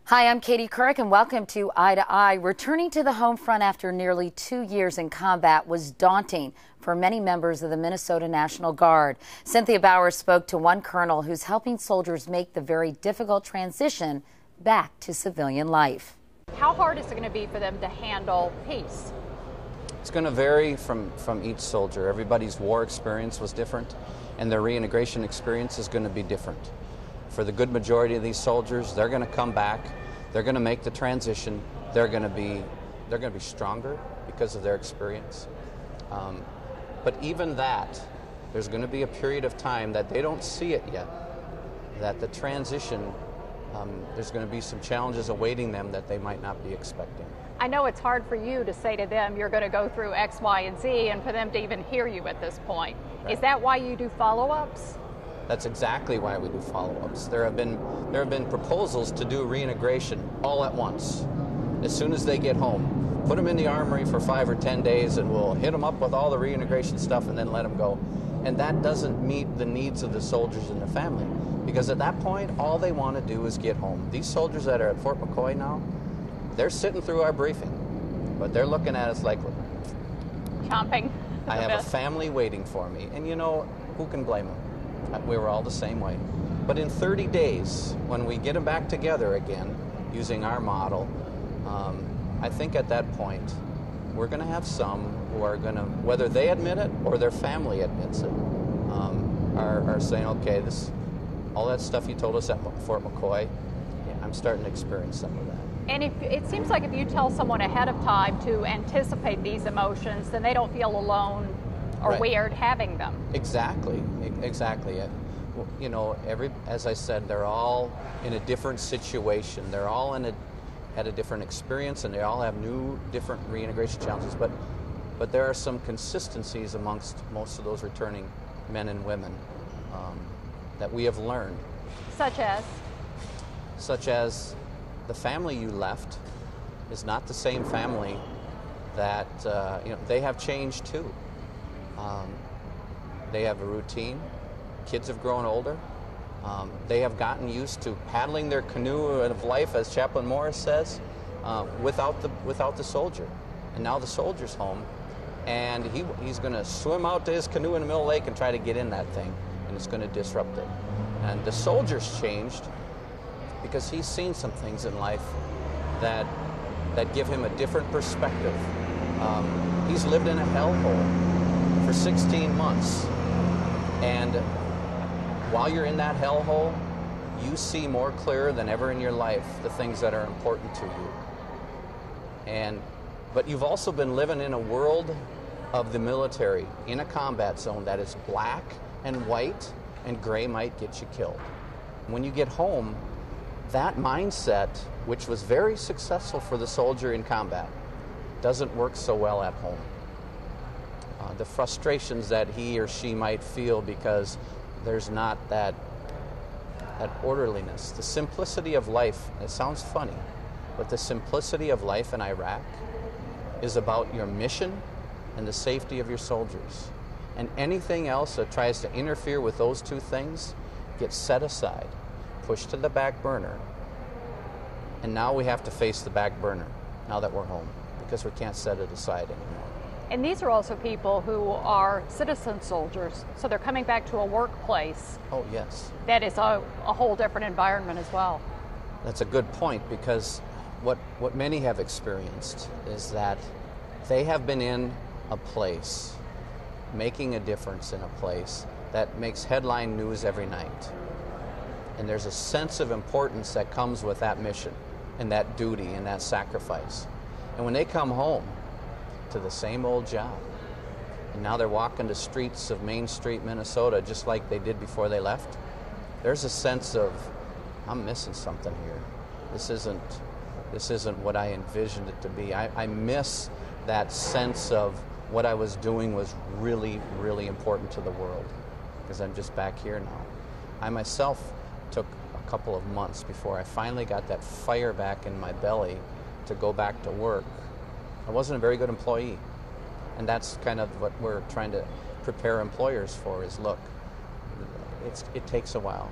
Hi, I'm Katie Couric, and welcome to Eye to Eye. Returning to the home front after nearly 2 years in combat was daunting for many members of the Minnesota National Guard. Cynthia Bowers spoke to one colonel who's helping soldiers make the very difficult transition back to civilian life. How hard is it going to be for them to handle peace? It's going to vary from each soldier. Everybody's war experience was different, and their reintegration experience is going to be different. For the good majority of these soldiers, they're going to come back, they're going to make the transition, they're going to be stronger because of their experience. But even that, there's going to be a period of time that they don't see it yet, that the transition, there's going to be some challenges awaiting them that they might not be expecting. I know it's hard for you to say to them you're going to go through X, Y, and Z, and for them to even hear you at this point. Right. Is that why you do follow-ups? That's exactly why we do follow-ups. There have been proposals to do reintegration all at once. As soon as they get home, put them in the armory for 5 or 10 days, and we'll hit them up with all the reintegration stuff and then let them go. And that doesn't meet the needs of the soldiers and their family, because at that point, all they want to do is get home. These soldiers that are at Fort McCoy now, they're sitting through our briefing, but they're looking at us like, chomping. I have a family waiting for me, and you know, who can blame them? We were all the same way. But in 30 days, when we get them back together again, using our model, I think at that point, we're going to have some who are going to, whether they admit it or their family admits it, are saying, okay, all that stuff you told us at Fort McCoy, yeah, I'm starting to experience some of that. And it seems like if you tell someone ahead of time to anticipate these emotions, then they don't feel alone or right. weird having them. Exactly. You know, as I said, they're all in a different situation. They're all had a different experience, and they all have different reintegration challenges. But there are some consistencies amongst most of those returning men and women that we have learned. Such as the family you left is not the same family that they have changed too. They have a routine. Kids have grown older. They have gotten used to paddling their canoe of life, as Chaplain Morris says, without the soldier. And now the soldier's home, and he's going to swim out to his canoe in the middle of the lake and try to get in that thing, and it's going to disrupt it. And the soldier's changed because he's seen some things in life that give him a different perspective. He's lived in a hellhole for 16 months, and while you're in that hellhole, you see more clear than ever in your life the things that are important to you. But you've also been living in a world of the military, in a combat zone that is black and white, and gray might get you killed. When you get home, that mindset, which was very successful for the soldier in combat, doesn't work so well at home. The frustrations that he or she might feel because there's not that orderliness, the simplicity of life. It sounds funny, but the simplicity of life in Iraq is about your mission and the safety of your soldiers. And anything else that tries to interfere with those two things gets set aside, pushed to the back burner. And now we have to face the back burner now that we're home, because we can't set it aside anymore. And these are also people who are citizen soldiers, so they're coming back to a workplace. Oh, yes. That is a whole different environment as well. That's a good point, because what many have experienced is that they have been in a place, making a difference in a place that makes headline news every night. And there's a sense of importance that comes with that mission and that duty and that sacrifice. And when they come home to the same old job, and now they're walking the streets of Main Street, Minnesota, just like they did before they left, there's a sense of, I'm missing something here. This isn't what I envisioned it to be. I miss that sense of what I was doing was really, really important to the world, because I'm just back here now. I myself took a couple of months before I finally got that fire back in my belly to go back to work. I wasn't a very good employee, and that's kind of what we're trying to prepare employers for, is look, it takes a while.